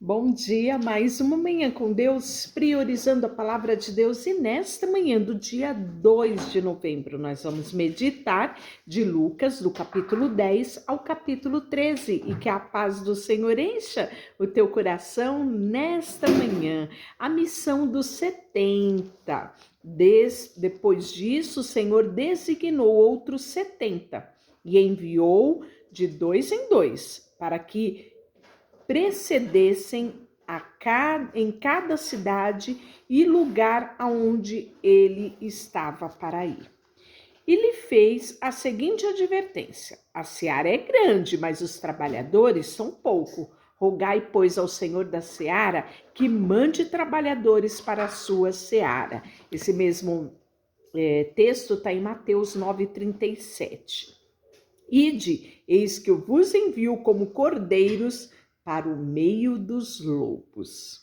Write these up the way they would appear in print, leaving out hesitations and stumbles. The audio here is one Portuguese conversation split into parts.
Bom dia, mais uma manhã com Deus, priorizando a palavra de Deus. E nesta manhã do dia 2 de novembro, nós vamos meditar de Lucas, do capítulo 10 ao capítulo 13. E que a paz do Senhor encha o teu coração nesta manhã. A missão dos 70. Depois disso, o Senhor designou outros 70 e enviou de dois em dois para que precedessem em cada cidade e lugar aonde ele estava para ir. E lhe fez a seguinte advertência: a seara é grande, mas os trabalhadores são pouco. Rogai, pois, ao Senhor da seara que mande trabalhadores para a sua seara. Esse mesmo texto está em Mateus 9,37. Ide, eis que eu vos envio como cordeiros para o meio dos lobos.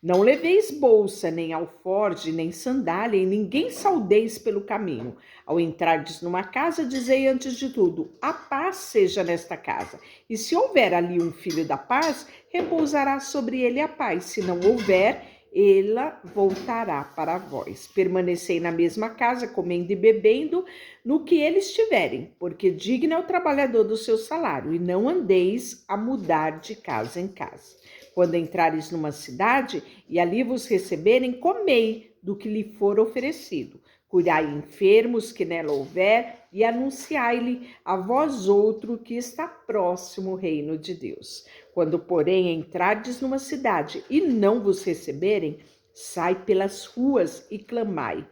Não leveis bolsa, nem alforje, nem sandália, e ninguém saudeis pelo caminho. Ao entrardes numa casa, dizei antes de tudo: a paz seja nesta casa. E se houver ali um filho da paz, repousará sobre ele a paz. Se não houver, ela voltará para vós. Permanecei na mesma casa, comendo e bebendo no que eles tiverem, porque digno é o trabalhador do seu salário, e não andeis a mudar de casa em casa. Quando entrares numa cidade e ali vos receberem, comei do que lhe for oferecido. Curai enfermos que nela houver e anunciai-lhe a vós outro que está próximo o reino de Deus. Quando, porém, entrardes numa cidade e não vos receberem, sai pelas ruas e clamai: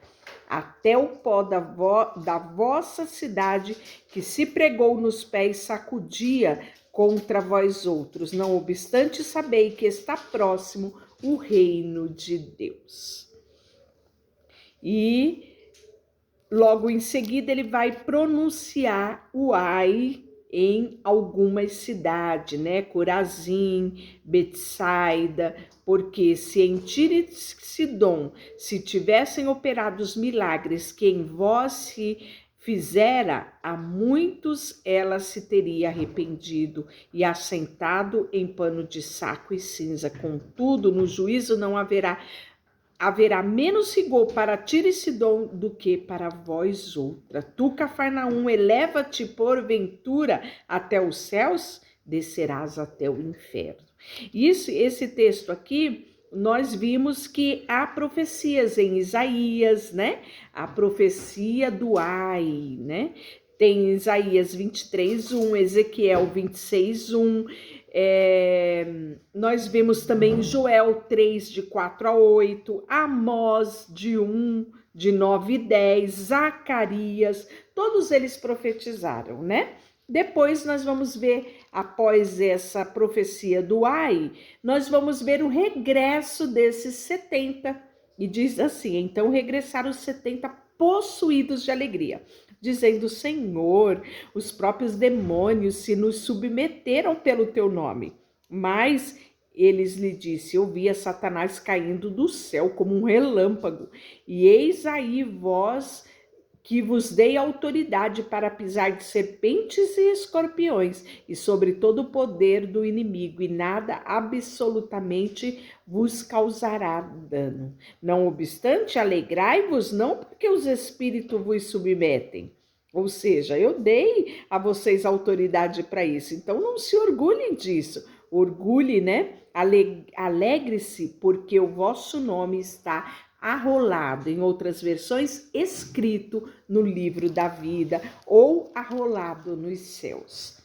até o pó da vossa cidade que se pregou nos pés sacudia contra vós outros. Não obstante, sabei que está próximo o reino de Deus. E logo em seguida ele vai pronunciar o ai em algumas cidades, né? Corazim, Betsaida, porque se em Tiro e Sidom se tivessem operado os milagres que em vós se fizera, a muitos ela se teria arrependido e assentado em pano de saco e cinza. Contudo, no juízo não haverá menos rigor para Tiro e Sidom do que para vós outra. Tu, Cafarnaum, eleva-te porventura até os céus, descerás até o inferno. Esse texto aqui, nós vimos que há profecias em Isaías, né? A profecia do ai, né? Tem Isaías 23:1, Ezequiel 26:1. Nós vemos também Joel 3, de 4-8, Amós de 9-10, Zacarias, todos eles profetizaram, né? Depois nós vamos ver, após essa profecia do ai, nós vamos ver o regresso desses 70. E diz assim: então regressaram os 70 possuídos de alegria, dizendo: Senhor, os próprios demônios se nos submeteram pelo teu nome. Mas eles lhe disse: eu via Satanás caindo do céu como um relâmpago, e eis aí vós que vos dei autoridade para pisar de serpentes e escorpiões e sobre todo o poder do inimigo, e nada absolutamente vos causará dano. Não obstante, alegrai-vos não porque os espíritos vos submetem. Ou seja, eu dei a vocês autoridade para isso, então não se orgulhem disso. Orgulhe, né? Alegre-se porque o vosso nome está arrolado, em outras versões, escrito no livro da vida ou arrolado nos céus.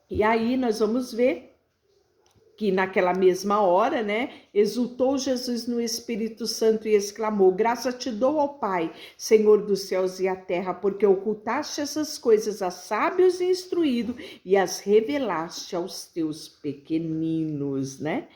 E aí nós vamos ver que naquela mesma hora, né, exultou Jesus no Espírito Santo e exclamou: graça te dou ao Pai, Senhor dos céus e a terra, porque ocultaste essas coisas a sábios e instruídos e as revelaste aos teus pequeninos, né?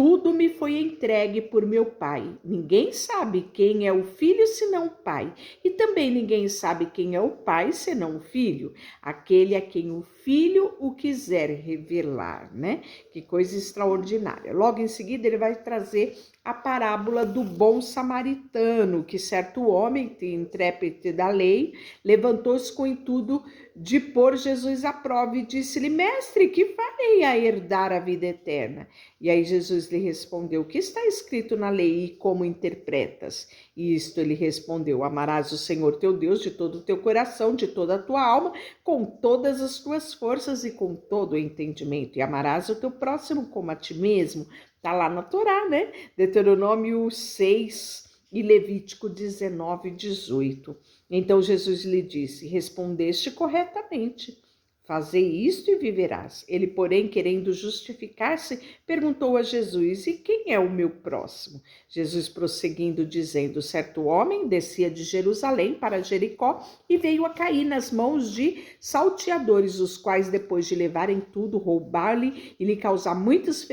Tudo me foi entregue por meu Pai. Ninguém sabe quem é o Filho senão o Pai. E também ninguém sabe quem é o Pai senão o Filho. Aquele a quem o Filho o quiser revelar, né? Que coisa extraordinária. Logo em seguida ele vai trazer a parábola do bom samaritano, que certo homem, intérprete da lei, levantou-se com o intuito de pôr Jesus à prova e disse-lhe: Mestre, que farei a herdar a vida eterna? E aí Jesus lhe respondeu: o que está escrito na lei e como interpretas? E isto ele respondeu: amarás o Senhor teu Deus de todo o teu coração, de toda a tua alma, com todas as tuas forças e com todo o entendimento. E amarás o teu próximo como a ti mesmo. Está lá na Torá, né? Deuteronômio 6 e Levítico 19, 18. Então Jesus lhe disse: respondeste corretamente. Fazei isto e viverás. Ele, porém, querendo justificar-se, perguntou a Jesus: e quem é o meu próximo? Jesus prosseguindo, dizendo: certo homem descia de Jerusalém para Jericó e veio a cair nas mãos de salteadores, os quais, depois de levarem tudo, roubar-lhe e lhe causar muitos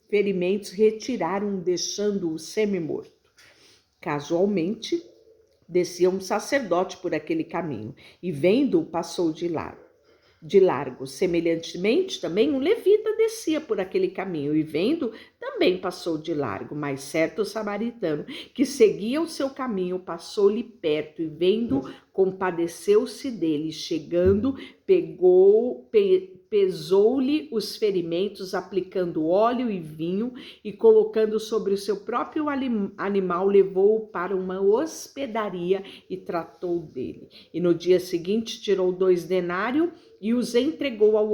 ferimentos, retiraram, deixando-o semi-morto. Casualmente, descia um sacerdote por aquele caminho e, vendo-o, passou de largo. Semelhantemente, também um levita descia por aquele caminho e, vendo, também passou de largo. Mas pesado samaritano, que seguia o seu caminho, passou-lhe perto e, vendo, compadeceu-se dele. Chegando, pesou-lhe os ferimentos, aplicando óleo e vinho, e colocando sobre o seu próprio animal, levou-o para uma hospedaria e tratou dele. E no dia seguinte tirou 2 denários e os entregou ao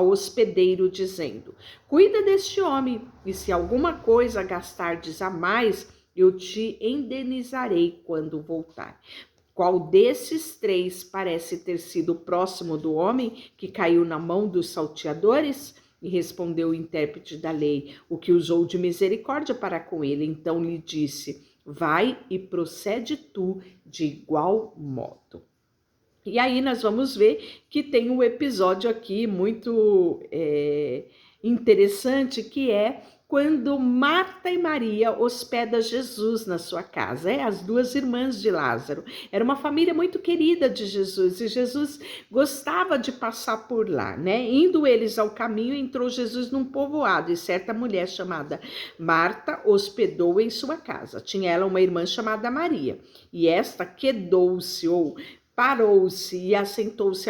hospedeiro, dizendo: cuida deste homem, e se alguma coisa gastardes a mais, eu te indenizarei quando voltar. Qual desses 3 parece ter sido próximo do homem que caiu na mão dos salteadores? E respondeu o intérprete da lei: o que usou de misericórdia para com ele. Então lhe disse: vai e procede tu de igual modo. E aí nós vamos ver que tem um episódio aqui muito interessante, que é quando Marta e Maria hospedam Jesus na sua casa. As 2 irmãs de Lázaro. Era uma família muito querida de Jesus e Jesus gostava de passar por lá, né? Indo eles ao caminho, entrou Jesus num povoado e certa mulher chamada Marta hospedou em sua casa. Tinha ela uma irmã chamada Maria, e esta quedou-se parou-se e assentou-se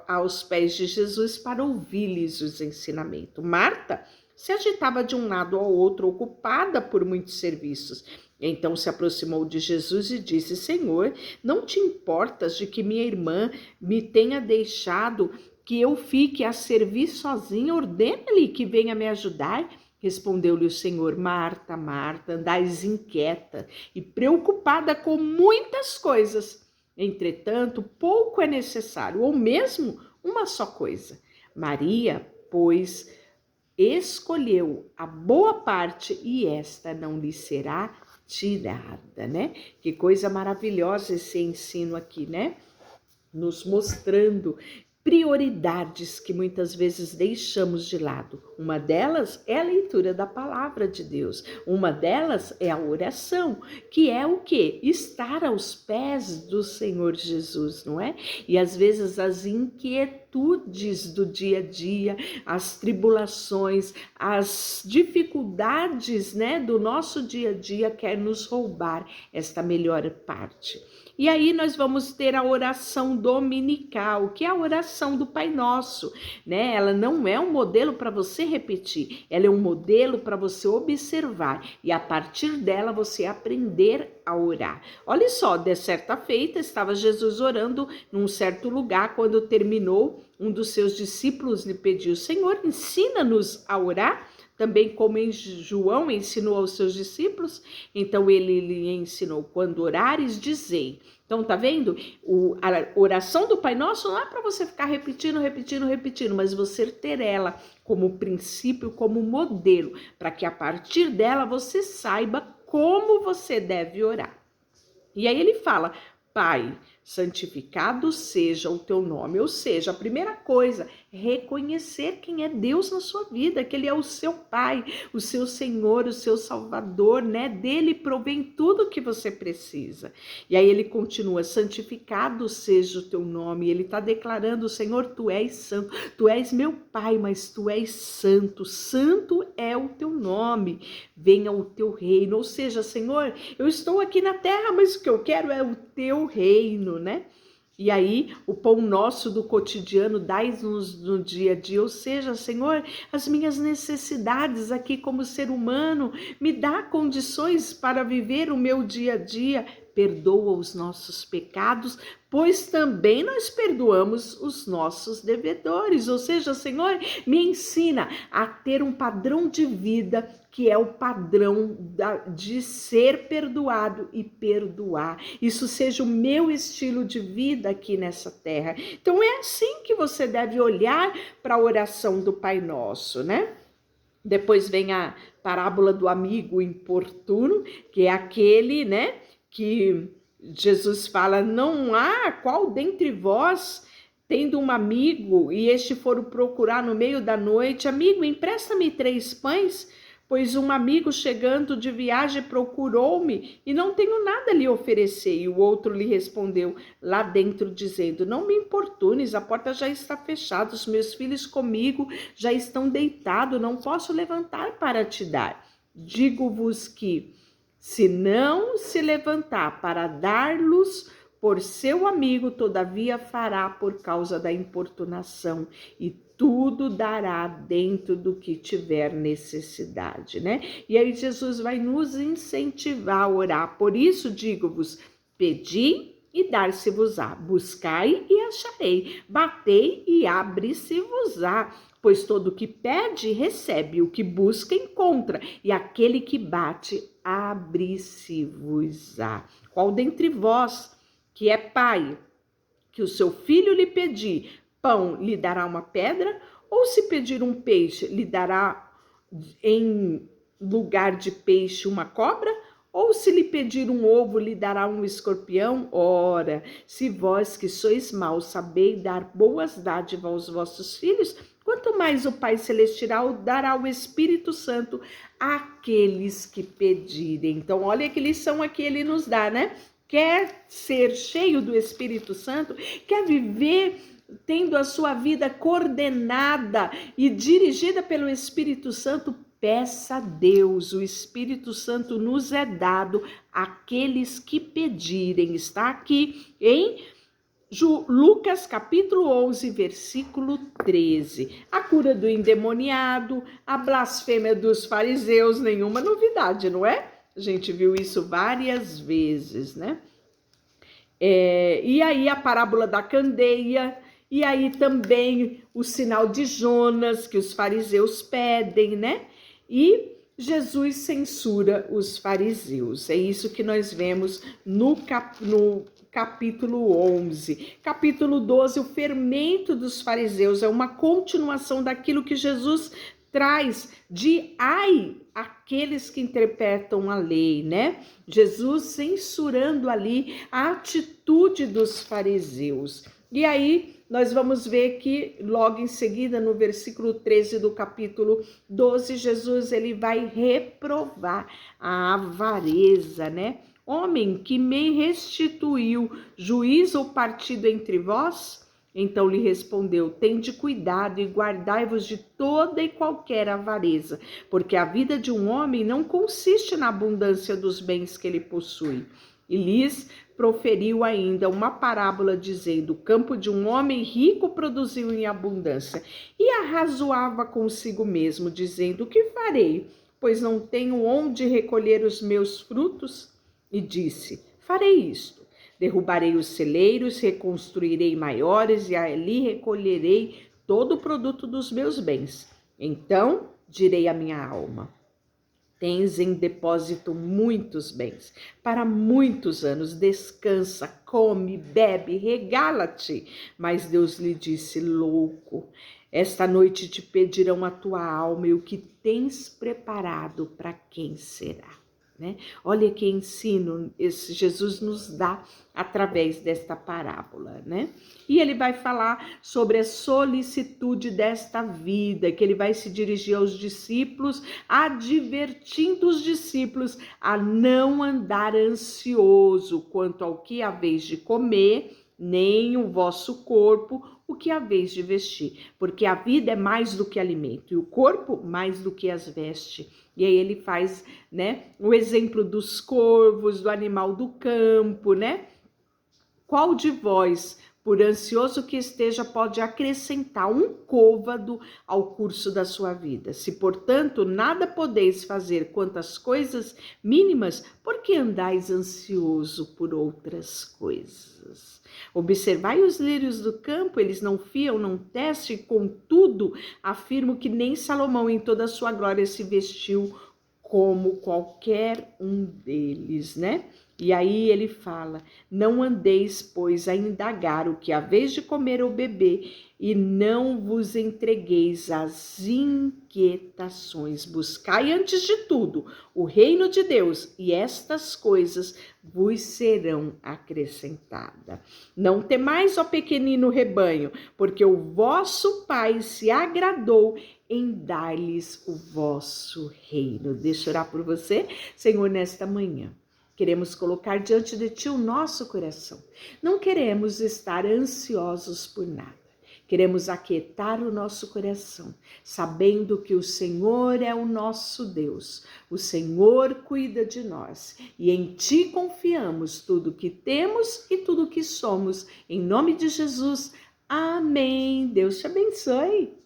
aos pés de Jesus para ouvir-lhes os ensinamentos. Marta se agitava de um lado ao outro, ocupada por muitos serviços. Então se aproximou de Jesus e disse: Senhor, não te importas de que minha irmã me tenha deixado que eu fique a servir sozinha? Ordena-lhe que venha me ajudar. Respondeu-lhe o Senhor: Marta, Marta, andais inquieta e preocupada com muitas coisas. Entretanto, pouco é necessário, ou mesmo uma só coisa. Maria, pois, escolheu a boa parte e esta não lhe será tirada, né? Que coisa maravilhosa esse ensino aqui, né? Nos mostrando prioridades que muitas vezes deixamos de lado. Uma delas é a leitura da palavra de Deus. Uma delas é a oração, que é o quê? Estar aos pés do Senhor Jesus, não é? E às vezes as inquietudes do dia a dia, as tribulações, as dificuldades, né, do nosso dia a dia quer nos roubar esta melhor parte. E aí nós vamos ter a oração dominical, que é a oração do Pai Nosso, né? Ela não é um modelo para você repetir, ela é um modelo para você observar e a partir dela você aprender a orar. Olha só, de certa feita estava Jesus orando num certo lugar. Quando terminou, um dos seus discípulos lhe pediu: Senhor, ensina-nos a orar, também como João ensinou aos seus discípulos. Então ele lhe ensinou: quando orares, dizei. Então tá vendo? A oração do Pai Nosso não é para você ficar repetindo, mas você ter ela como princípio, como modelo, para que a partir dela você saiba como você deve orar. E aí ele fala: Pai, santificado seja o teu nome. Ou seja, a primeira coisa reconhecer quem é Deus na sua vida, que Ele é o seu Pai, o seu Senhor, o seu Salvador, né? Dele provém tudo que você precisa. E aí ele continua, santificado seja o teu nome. Ele está declarando, Senhor, tu és santo, tu és meu Pai, mas tu és santo, santo é o teu nome, venha o teu reino. Ou seja, Senhor, eu estou aqui na terra, mas o que eu quero é o teu reino, né? E aí, o pão nosso do cotidiano dai-nos no dia a dia, ou seja, Senhor, as minhas necessidades aqui como ser humano, me dá condições para viver o meu dia a dia, perdoa os nossos pecados, pois também nós perdoamos os nossos devedores, ou seja, Senhor, me ensina a ter um padrão de vida que é o padrão de ser perdoado e perdoar. Isso seja o meu estilo de vida aqui nessa terra. Então é assim que você deve olhar para a oração do Pai Nosso, né? Depois vem a parábola do amigo importuno, que é aquele, né, que Jesus fala, não há qual dentre vós, tendo um amigo, e este for o procurar no meio da noite, amigo, empresta-me 3 pães, pois um amigo chegando de viagem procurou-me e não tenho nada a lhe oferecer. E o outro lhe respondeu lá dentro, dizendo, não me importunes, a porta já está fechada, os meus filhos comigo já estão deitados, não posso levantar para te dar. Digo-vos que, se não se levantar para dar-los por seu amigo, todavia fará por causa da importunação, e tudo dará dentro do que tiver necessidade, né? E aí Jesus vai nos incentivar a orar. Por isso digo-vos, pedi e dar-se-vos-á, buscai e acharei, batei e abre-se-vos-á. Pois todo o que pede, recebe, o que busca, encontra, e aquele que bate, abre-se-vos-á. Qual dentre vós, que é pai, que o seu filho lhe pedir pão, lhe dará uma pedra? Ou se pedir um peixe, lhe dará em lugar de peixe uma cobra? Ou se lhe pedir um ovo, lhe dará um escorpião? Ora, se vós que sois maus sabeis dar boas dádivas aos vossos filhos, quanto mais o Pai Celestial dará o Espírito Santo àqueles que pedirem. Então, olha que lição aqui ele nos dá, né? Quer ser cheio do Espírito Santo? Quer viver tendo a sua vida coordenada e dirigida pelo Espírito Santo? Peça a Deus, o Espírito Santo nos é dado àqueles que pedirem. Está aqui em Lucas capítulo 11, versículo 13. A cura do endemoniado, a blasfêmia dos fariseus, nenhuma novidade, não é? A gente viu isso várias vezes, né? E aí a parábola da candeia, e aí também o sinal de Jonas que os fariseus pedem, né? E Jesus censura os fariseus. É isso que nós vemos no capítulo 11. Capítulo 12, o fermento dos fariseus, é uma continuação daquilo que Jesus traz de ai aqueles que interpretam a lei, né? Jesus censurando ali a atitude dos fariseus. E aí nós vamos ver que logo em seguida, no versículo 13 do capítulo 12, Jesus ele vai reprovar a avareza, né? Homem que me restituiu juízo ou partido entre vós? Então lhe respondeu, tende cuidado e guardai-vos de toda e qualquer avareza, porque a vida de um homem não consiste na abundância dos bens que ele possui. E lhes proferiu ainda uma parábola dizendo, o campo de um homem rico produziu em abundância. E arrazoava consigo mesmo, dizendo, o que farei? Pois não tenho onde recolher os meus frutos? E disse, farei isto. Derrubarei os celeiros, reconstruirei maiores e ali recolherei todo o produto dos meus bens. Então direi à minha alma, tens em depósito muitos bens, para muitos anos, descansa, come, bebe, regala-te. Mas Deus lhe disse, louco, esta noite te pedirão a tua alma e o que tens preparado para quem será? né? Olha que ensino esse Jesus nos dá através desta parábola, né? E ele vai falar sobre a solicitude desta vida, que ele vai se dirigir aos discípulos, advertindo os discípulos a não andar ansioso quanto ao que haveis de comer, nem o vosso corpo, o que haveis de vestir, porque a vida é mais do que alimento e o corpo mais do que as vestes. E aí ele faz, né, o exemplo dos corvos, do animal do campo, né? Qual de vós, por ansioso que esteja, pode acrescentar um côvado ao curso da sua vida? Se, portanto, nada podeis fazer quanto às coisas mínimas, por que andais ansioso por outras coisas? Observai os lírios do campo, eles não fiam, não tecem, contudo, afirmo que nem Salomão em toda a sua glória se vestiu como qualquer um deles, né? E aí ele fala, não andeis, pois, a indagar o que haveis de comer ou beber, e não vos entregueis às inquietações. Buscai antes de tudo o reino de Deus, e estas coisas vos serão acrescentadas. Não temais, ó pequenino rebanho, porque o vosso Pai se agradou em dar-lhes o vosso reino. Deixa eu orar por você, Senhor, nesta manhã. Queremos colocar diante de Ti o nosso coração. Não queremos estar ansiosos por nada. Queremos aquietar o nosso coração, sabendo que o Senhor é o nosso Deus. O Senhor cuida de nós e em Ti confiamos tudo que temos e tudo que somos. Em nome de Jesus, amém. Deus te abençoe.